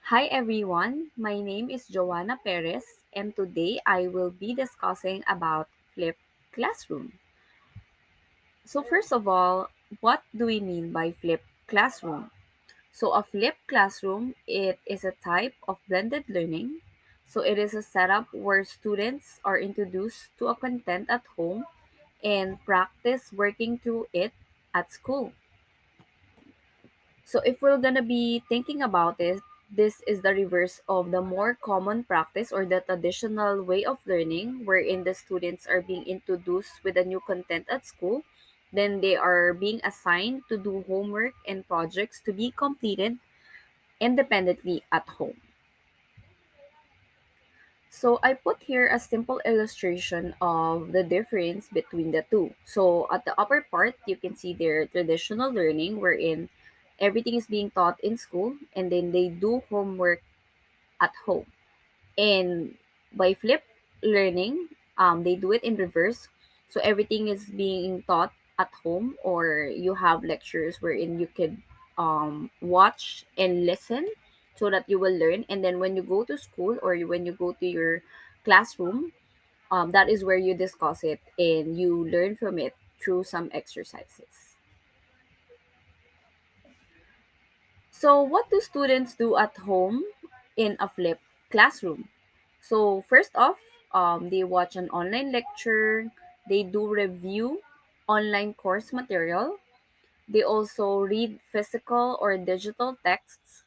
Hi everyone, my name is Joanna Perez and today I will be discussing about flipped classroom. So first of all, what do we mean by flipped classroom? So a flipped classroom, it is a type of blended learning. So it is a setup where students are introduced to a content at home and practice working through it at school. So if we're gonna be thinking about it, this is the reverse of the more common practice or the traditional way of learning wherein the students are being introduced with a new content at school. Then they are being assigned to do homework and projects to be completed independently at home. So I put here a simple illustration of the difference between the two. So at the upper part, you can see their traditional learning wherein everything is being taught in school and then they do homework at home. And by flip learning, they do it in reverse. So everything is being taught at home, or you have lectures wherein you could watch and listen so that you will learn. And then when you go to school or when you go to your classroom, that is where you discuss it and you learn from it through some exercises. So, what do students do at home in a flipped classroom? So, first off, they watch an online lecture, they do review online course material, they also read physical or digital texts,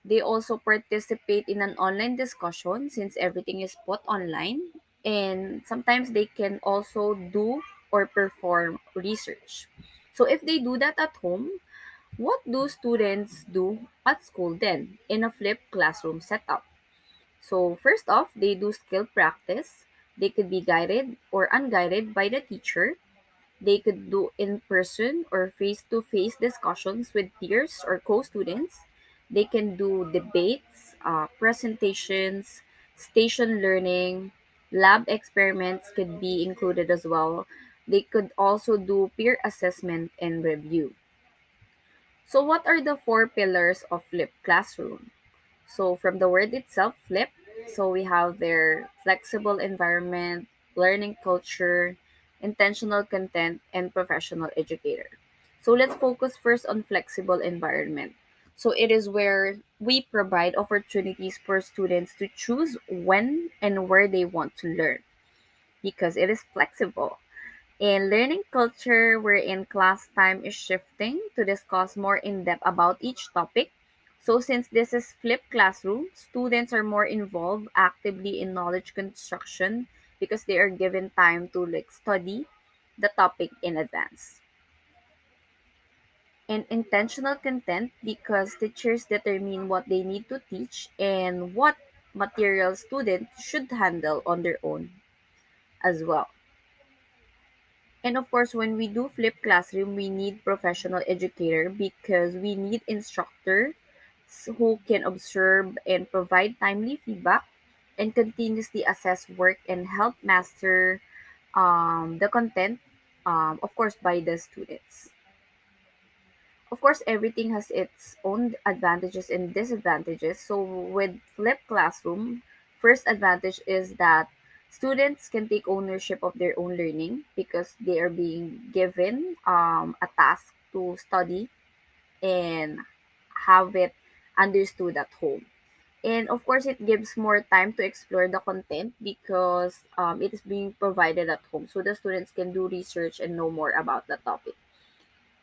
they also participate in an online discussion since everything is put online, and sometimes they can also do or perform research. So, if they do that at home, what do students do at school then in a flipped classroom setup? So, first off, they do skill practice. They could be guided or unguided by the teacher. They could do in person or face to face discussions with peers or co students. They can do debates, presentations, station learning, lab experiments could be included as well. They could also do peer assessment and review. So, what are the four pillars of flipped classroom? So, from the word itself, flip, so we have their flexible environment, learning culture, intentional content, and professional educator. So, let's focus first on flexible environment. So, it is where we provide opportunities for students to choose when and where they want to learn because it is flexible. In learning culture, wherein class time is shifting to discuss more in depth about each topic. So, since this is flipped classroom, students are more involved actively in knowledge construction because they are given time to study the topic in advance. And intentional content because teachers determine what they need to teach and what material students should handle on their own as well. And of course, when we do flip classroom, we need professional educator because we need instructors who can observe and provide timely feedback and continuously assess work and help master the content, of course, by the students. Of course, everything has its own advantages and disadvantages. So, with flipped classroom, first advantage is that students can take ownership of their own learning because they are being given a task to study and have it understood at home. And of course, it gives more time to explore the content because it is being provided at home. So the students can do research and know more about the topic.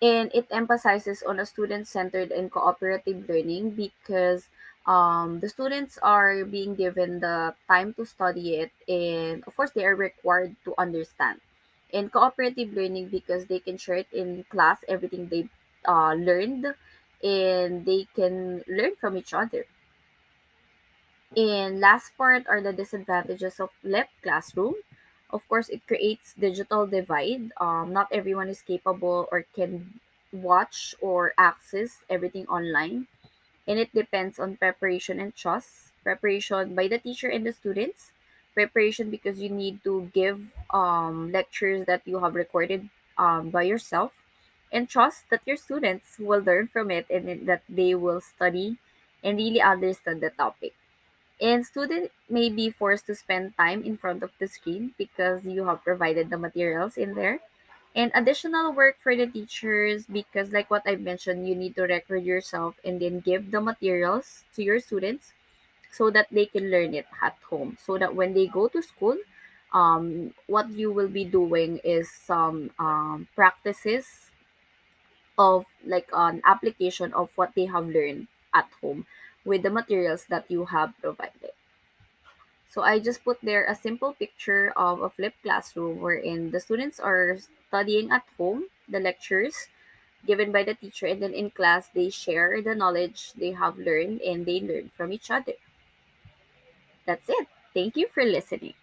And it emphasizes on a student-centered and cooperative learning because the students are being given the time to study it, and of course they are required to understand. And cooperative learning because they can share it in class everything they learned, and they can learn from each other. And last part are the disadvantages of left classroom. Of course, it creates digital divide. Not everyone is capable or can watch or access everything online. And it depends on preparation and trust. Preparation by the teacher and the students. Preparation because you need to give lectures that you have recorded by yourself. And trust that your students will learn from it and that they will study and really understand the topic. And student may be forced to spend time in front of the screen because you have provided the materials in there. And additional work for the teachers because like what I mentioned, you need to record yourself and then give the materials to your students so that they can learn it at home. So that when they go to school, what you will be doing is some practices of like an application of what they have learned at home with the materials that you have provided. So I just put there a simple picture of a flipped classroom wherein the students are studying at home the lectures given by the teacher, and then in class they share the knowledge they have learned and they learn from each other. That's it. Thank you for listening.